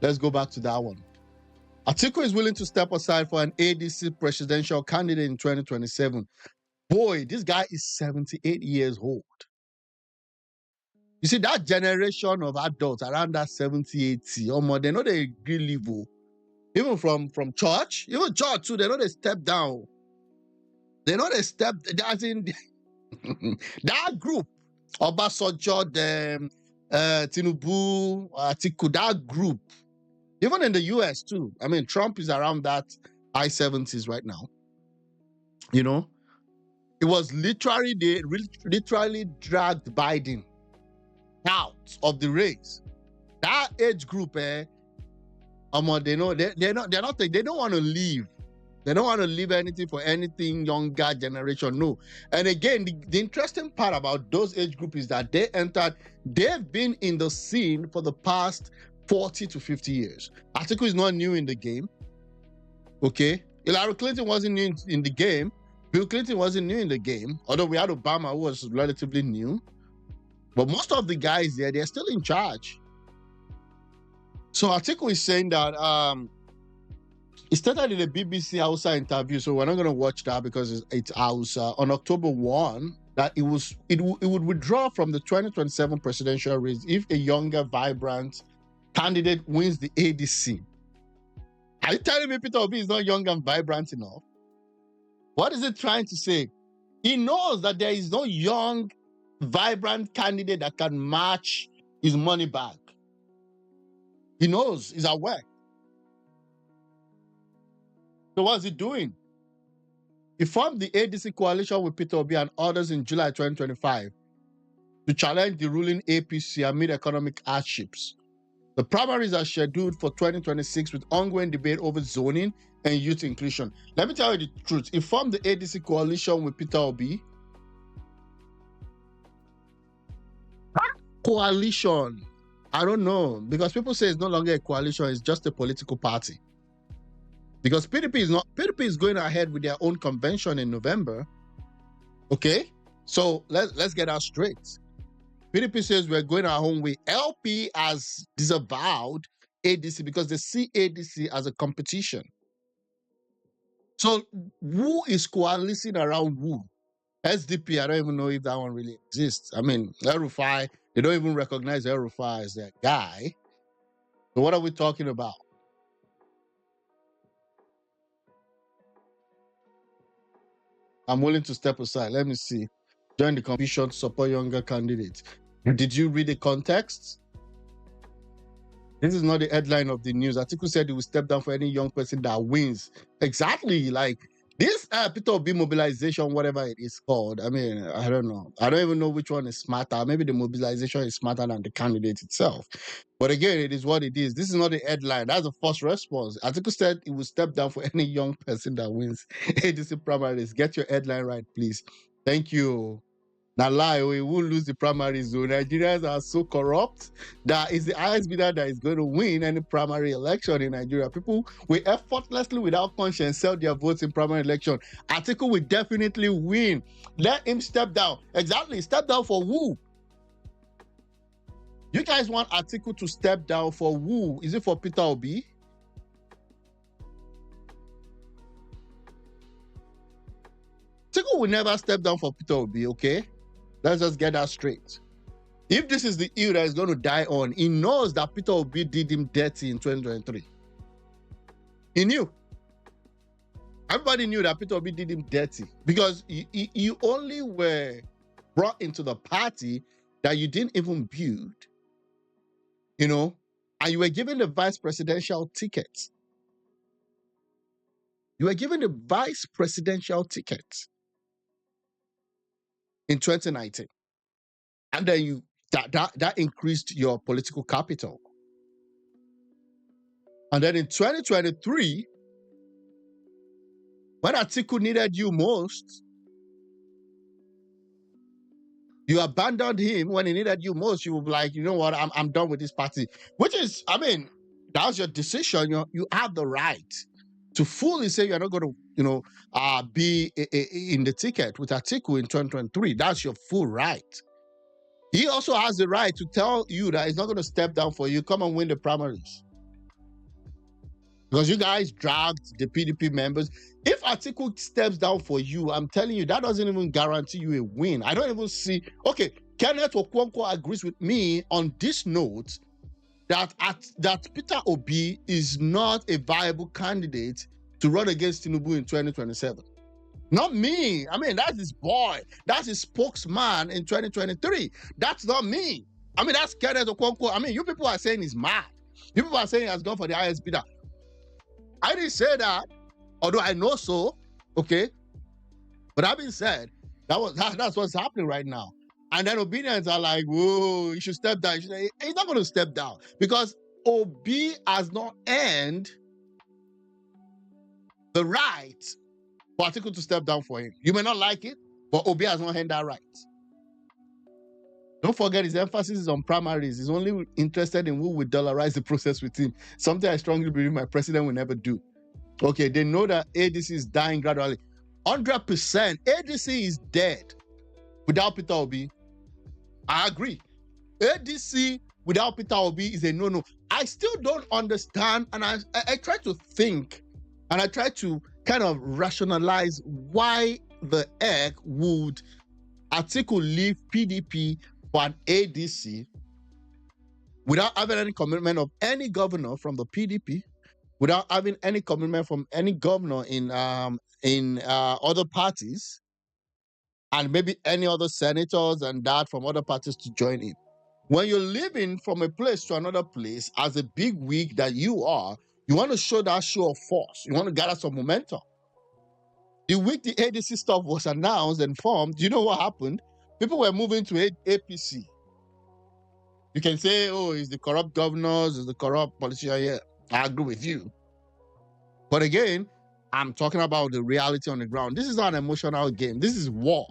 Let's go back to that one. ATIKU is willing to step aside for an ADC presidential candidate in 2027. Boy, this guy is 78 years old. You see, that generation of adults around that 70, 80 or more, they know they agree level. Even from church, even church too, they know they step down. They know they step, as in that group, Obasanjo, Tinubu, ATIKU, that group, even in the US too. I mean, Trump is around that high 70s right now. You know, it was literally, they literally dragged Biden out of the race. That age group, they know they don't want to leave. They don't want to leave anything for anything younger generation. No. And again, the interesting part about those age group is that they've been in the scene for the past 40 to 50 years. ATIKU is not new in the game. Okay. Hillary Clinton wasn't new in the game. Bill Clinton wasn't new in the game. Although we had Obama, who was relatively new. But most of the guys there, they're still in charge. So ATIKU is saying that he stated in a BBC Hausa interview, so we're not going to watch that because it's Hausa, on October 1, that it would withdraw from the 2027 presidential race if a younger, vibrant candidate wins the ADC. Are you telling me Peter Obi is not young and vibrant enough? What is it trying to say? He knows that there is no young, vibrant candidate that can match his money back. He knows, he's aware. So what's he doing? He formed the ADC coalition with Peter Obi and others in July 2025 to challenge the ruling APC amid economic hardships. The primaries are scheduled for 2026 with ongoing debate over zoning and youth inclusion. Let me tell you the truth. He formed the ADC coalition with Peter Obi. Coalition, I don't know, because people say it's no longer a coalition, it's just a political party. Because PDP is going ahead with their own convention in November. Okay? So let's get that straight. PDP says we're going our own way. LP has disavowed ADC because they see ADC as a competition. So who is coalescing around who? SDP, I don't even know if that one really exists. I mean, El-Rufai, they don't even recognize El-Rufai as their guy. So what are we talking about? I'm willing to step aside. Let me see. Join the competition to support younger candidates. Did you read the context? This is not the headline of the news. ATIKU said he will step down for any young person that wins. Exactly. Like this Peter Obi mobilization, whatever it is called. I mean, I don't know. I don't even know which one is smarter. Maybe the mobilization is smarter than the candidate itself. But again, it is what it is. This is not the headline. That's the first response. ATIKU said he will step down for any young person that wins ADC primaries. Get your headline right, please. Thank you. Now lie, we will lose the primaries. So Nigerians are so corrupt that it's the highest bidder that is going to win any primary election in Nigeria. People will effortlessly, without conscience, sell their votes in primary election. ATIKU will definitely win. Let him step down. Exactly. Step down for who? You guys want ATIKU to step down for who? Is it for Peter Obi? ATIKU will never step down for Peter Obi, okay? Let's just get that straight. If this is the hill that is going to die on, he knows that Peter Obi did him dirty in 2023. He knew. Everybody knew that Peter Obi did him dirty because you only were brought into the party that you didn't even build, you know, and you were given the vice presidential ticket. You were given the vice presidential ticket in 2019. And then that increased your political capital. And then in 2023, when ATIKU needed you most, you abandoned him. When he needed you most, you were like, you know what, I'm done with this party. Which is, I mean, that's your decision. You have the right to fully say you're not going to, you know, be in the ticket with ATIKU in 2023. That's your full right. He also has the right to tell you that he's not going to step down for you. Come and win the primaries. because you guys dragged the PDP members. If ATIKU steps down for you, I'm telling you, that doesn't even guarantee you a win. I don't even see. Okay, Kenneth Okonkwo agrees with me on this note that Peter Obi is not a viable candidate to run against Tinubu in 2027. Not me. I mean, that's his boy. That's his spokesman in 2023. That's not me. I mean, that's Kenneth Okonkwo. I mean, you people are saying he's mad. You people are saying he has gone for the highest bidder. I didn't say that, although I know so. Okay. But that being said, that's what's happening right now. And then Obedience are like, whoa, you should step down. He's not going to step down because Obi has not earned the right for ATIKU to step down for him. You may not like it, but Obi has not earned that right. Don't forget his emphasis is on primaries. He's only interested in who will dollarize the process with him. Something I strongly believe my president will never do. Okay, they know that ADC is dying gradually. 100%, ADC is dead without Peter Obi. I agree. ADC without Peter Obi is a no-no. I still don't understand, and I try to think, and I try to kind of rationalize why the heck would ATIKU leave PDP for an ADC without having any commitment of any governor from the PDP, without having any commitment from any governor in other parties, and maybe any other senators and that from other parties to join in. When you're living from a place to another place as a big wig that you are, you want to show that show of force. You want to gather some momentum. The week the ADC stuff was announced and formed, you know what happened? People were moving to APC. You can say, oh, it's the corrupt governors, it's the corrupt politician. Yeah, I agree with you. But again, I'm talking about the reality on the ground. This is not an emotional game. This is war.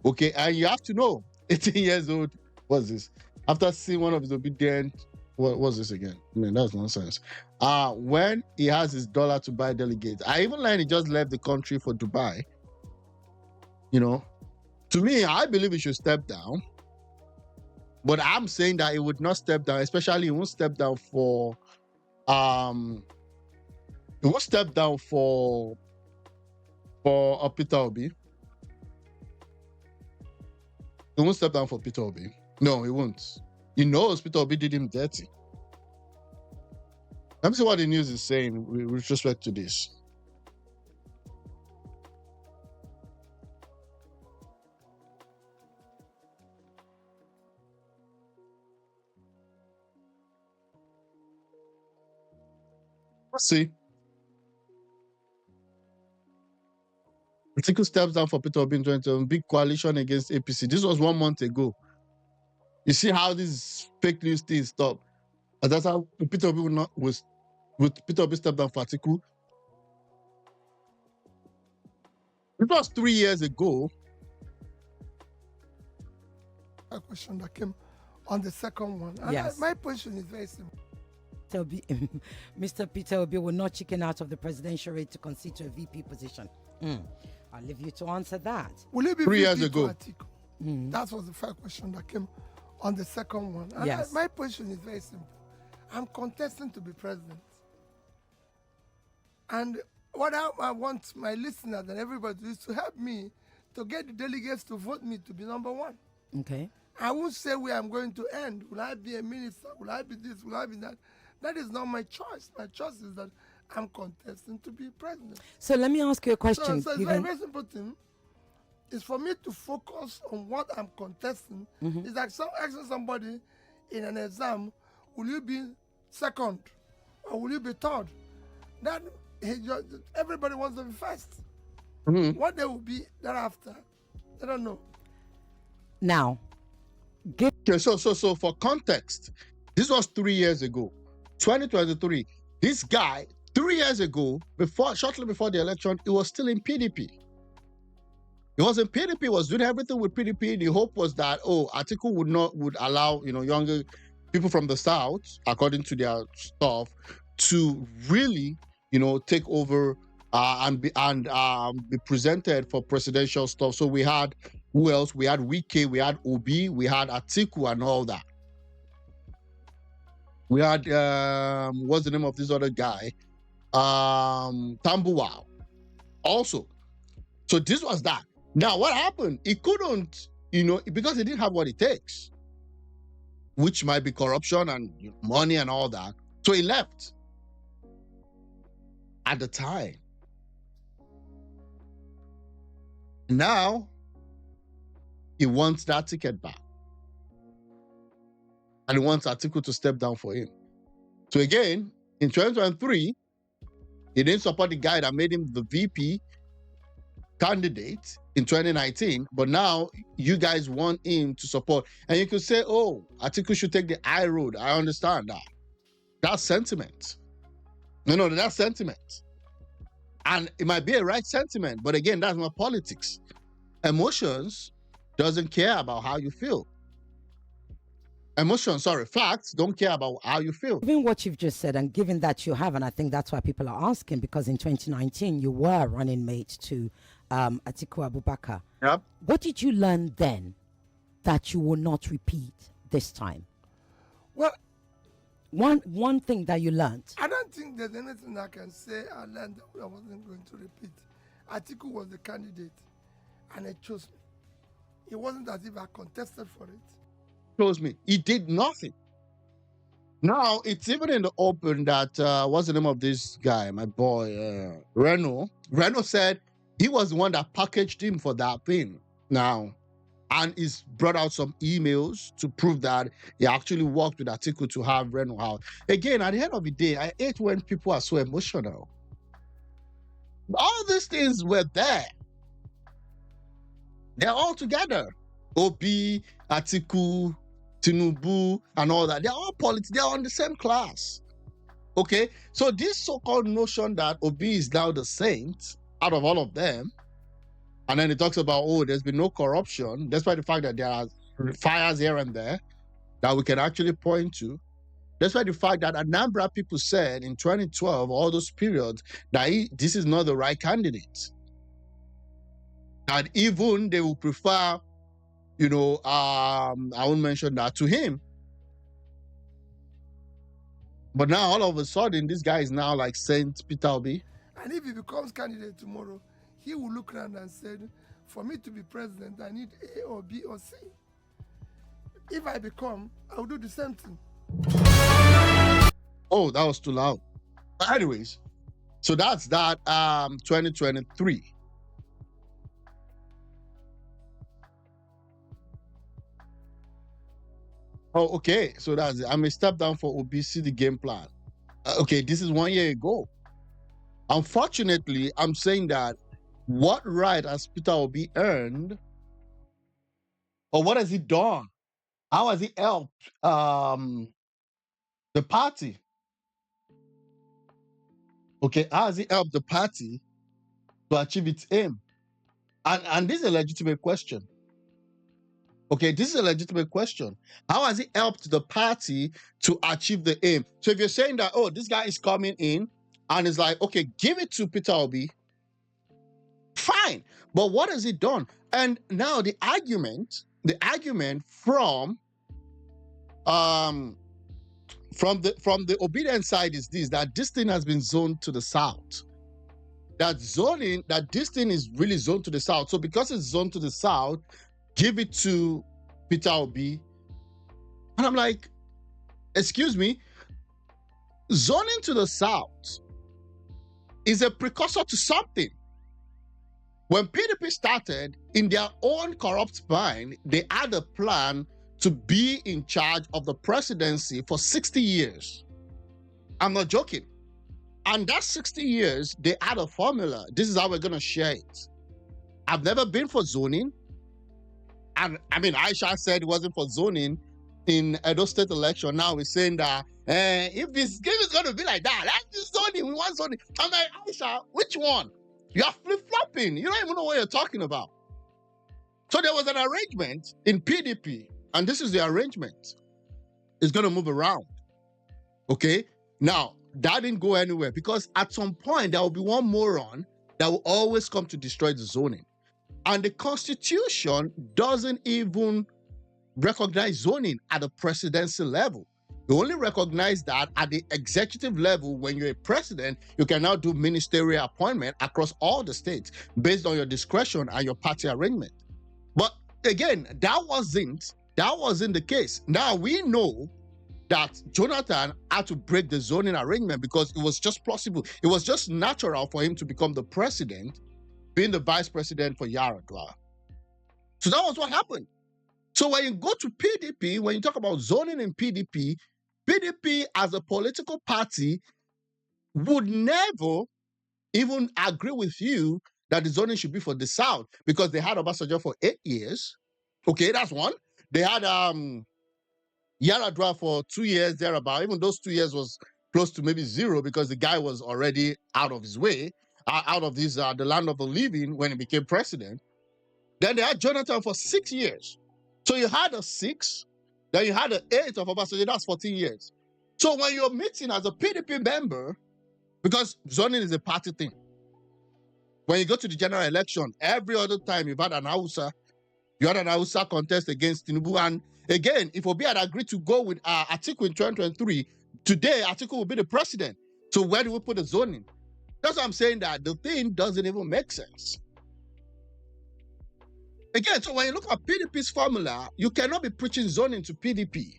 Okay, and you have to know, 18 years old, what's this? After seeing one of his obedient, what was this again? I mean, that's nonsense. When he has his dollar to buy delegates, I even learned he just left the country for Dubai. You know, to me, I believe he should step down. But I'm saying that he would not step down, especially he won't step down for he won't step down for Peter Obi. He won't step down for Peter Obi. No, he won't. He knows Peter Obi did him dirty. Let me see what the news is saying with respect to this. Let's see. ATIKU steps down for Peter Obi in 2020, big coalition against APC. This was 1 month ago. You see how this fake news thing stopped? And that's how Peter Obi would Peter Obi step down for ATIKU. It was 3 years ago. A question that came on the second one. And Yes. my position is very simple. Mr. Peter Obi will not chicken out of the presidential race to concede to a VP position. I'll leave you to answer that. Will it be 3 years VP to ago. ATIKU? That was the first question that came on the second one. And Yes. my position is very simple. I'm contesting to be president. And what I want my listeners and everybody is to help me to get the delegates to vote me to be number one. Okay. I won't say where I'm going to end. Will I be a minister? Will I be this? Will I be that? That is not my choice. My choice is that I'm contesting to be president. So let me ask you a So, question. it's a given- very simple thing. Is for me to focus on what I'm contesting. It's like asking somebody in an exam, will you be second or will you be third? That everybody wants to be first. What they will be thereafter, I don't know. Now, give Okay, so for context, this was 3 years ago, 2023. This guy, 3 years ago, shortly before the election, he was still in PDP. He was in PDP, was doing everything with PDP. The hope was that, ATIKU would allow, younger people from the South, according to their stuff, to really, take over and be presented for presidential stuff. So we had, who else? We had Wike, we had Obi, we had ATIKU and all that. We had, what's the name of this other guy? Tambuwal also. So this was that. Now, what happened? He couldn't, because he didn't have what it takes, which might be corruption and money and all that. So he left at the time. Now, he wants that ticket back. And he wants ATIKU to step down for him. So again, in 2023, he didn't support the guy that made him the VP candidate in 2019, but now you guys want him to support. And you could say, oh, ATIKU should take the high road. I understand that. That's sentiment. That's sentiment. And it might be a right sentiment, but again, that's not politics. Emotions doesn't care about how you feel. Facts don't care about how you feel. Given what you've just said, and given that you have, and I think that's why people are asking, because in 2019 you were running mate to Atiku Abubakar. Yep. What did you learn then that you will not repeat this time? Well, one thing that you learned. I don't think there's anything I can say I learned that I wasn't going to repeat. Atiku was the candidate, and he chose me. It wasn't as if I contested for it. Chose me. He did nothing. Now, it's even in the open that, what's the name of this guy? My boy, Reno. Reno said he was the one that packaged him for that thing. Now, and he's brought out some emails to prove that he actually worked with Atiku to have Reno out. Again, at the end of the day, I hate when people are so emotional. All these things were there. They're all together. Obi, Atiku, Tinubu, and all that. They're all politics. They're on the same class. Okay? So this so-called notion that Obi is now the saint out of all of them, and then it talks about, oh, there's been no corruption, despite the fact that there are fires here and there that we can actually point to. Despite the fact that Anambra people said in 2012, all those periods, that this is not the right candidate. That even they will prefer, I won't mention that to him. But now all of a sudden, this guy is now like Saint Peter Obi. And if he becomes candidate tomorrow, he will look around and say, for me to be president, I need A or B or C. If I become, I will do the same thing. Oh, that was too loud. But anyways, so that's that 2023. Oh, okay. So that's it. I may step down for OBC, the game plan. Okay, this is 1 year ago. Unfortunately, I'm saying that what right has Peter Obi earned, or what has he done? How has he helped the party? Okay, how has he helped the party to achieve its aim? And this is a legitimate question. Okay, this is a legitimate question. How has he helped the party to achieve the aim? So if you're saying that, oh, this guy is coming in and is like, okay, give it to Peter Obi, fine. But what has he done? And now the argument from the obedient side is this, that this thing has been zoned to the south. That this thing is really zoned to the south. So because it's zoned to the south, give it to Peter Obi. And I'm like, excuse me, zoning to the south is a precursor to something. When PDP started, in their own corrupt mind, they had a plan to be in charge of the presidency for 60 years. I'm not joking. And that 60 years, they had a formula. This is how we're going to share it. I've never been for zoning. And I mean, Aisha said it wasn't for zoning in Edo State election. Now we're saying that if this game is going to be like that, let's do zoning. We want zoning. I'm like, Aisha, which one? You're flip-flopping. You don't even know what you're talking about. So there was an arrangement in PDP, and this is the arrangement. It's going to move around. Okay? Now, that didn't go anywhere because at some point, there will be one moron that will always come to destroy the zoning. And the Constitution doesn't even recognize zoning at the presidency level. They only recognize that at the executive level, when you're a president, you can now do ministerial appointment across all the states based on your discretion and your party arrangement. But again, that wasn't the case. Now we know that Jonathan had to break the zoning arrangement because it was just plausible. It was just natural for him to become the president, being the vice president for Yaradua. So that was what happened. So when you go to PDP, when you talk about zoning in PDP, PDP as a political party would never even agree with you that the zoning should be for the South because they had Obasanjo for 8 years. Okay, that's one. They had Yaradua for 2 years thereabout. Even those 2 years was close to maybe zero because the guy was already out of his way, out of this the land of the living when he became president. Then they had Jonathan for 6 years. So you had a 6, then you had an 8 of Obasanjo, that's 14 years. So when you're meeting as a PDP member, because zoning is a party thing, when you go to the general election, every other time you've had an Hausa, you had an Hausa contest against Tinubu. And again, if Obi had agreed to go with ATIKU in 2023, today ATIKU will be the president. So where do we put the zoning? That's why I'm saying that the thing doesn't even make sense. Again, so when you look at PDP's formula, you cannot be preaching zoning to PDP,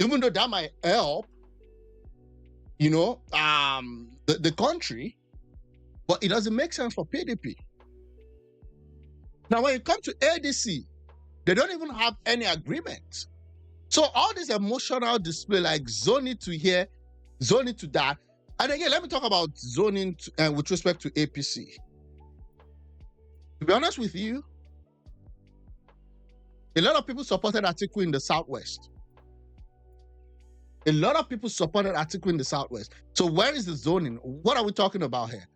even though that might help, the country, but it doesn't make sense for PDP. Now, when it comes to ADC, they don't even have any agreement. So all this emotional display, like zoning to here, zoning to that. And again, let me talk about zoning with respect to APC. To be honest with you, a lot of people supported ATIKU in the Southwest. A lot of people supported ATIKU in the Southwest. So where is the zoning? What are we talking about here?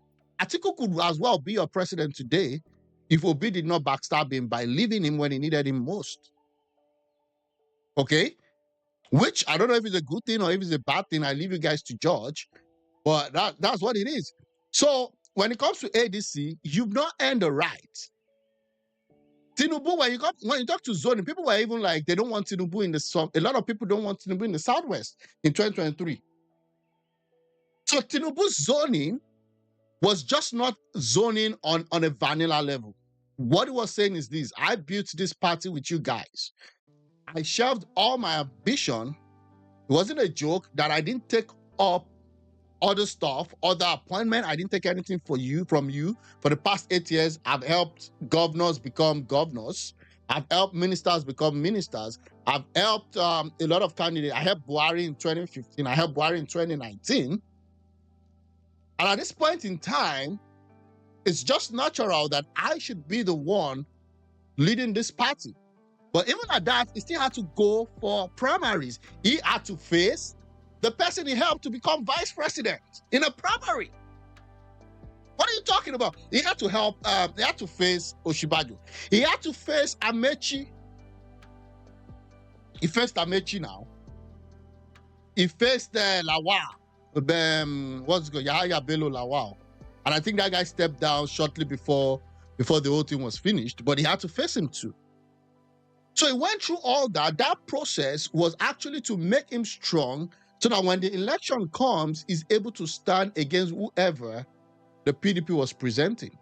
ATIKU could as well be your president today if Obi did not backstab him by leaving him when he needed him most. Okay? Which I don't know if it's a good thing or if it's a bad thing. I leave you guys to judge. But that's what it is. So when it comes to ADC, you've not earned the right. Tinubu, when you talk to zoning, people were even like, they don't want Tinubu in the South. A lot of people don't want Tinubu in the Southwest in 2023. So Tinubu's zoning was just not zoning on a vanilla level. What he was saying is this: I built this party with you guys. I shelved all my ambition. It wasn't a joke that I didn't take up other stuff, other appointment. I didn't take anything from you. For the past 8 years, I've helped governors become governors. I've helped ministers become ministers. I've helped a lot of candidates. I helped Buhari in 2015. I helped Buhari in 2019. And at this point in time, it's just natural that I should be the one leading this party. But even at that, he still had to go for primaries. He had to face the person he helped to become vice president in a primary. What are you talking about? He had to help, he had to face Oshibajo. He had to face Amechi. He faced Amechi now. He faced Lawal. What's it called? Yahaya Bello Lawal. And I think that guy stepped down shortly before the whole thing was finished, but he had to face him too. So he went through all that. That process was actually to make him strong so that when the election comes, he's able to stand against whoever the PDP was presenting.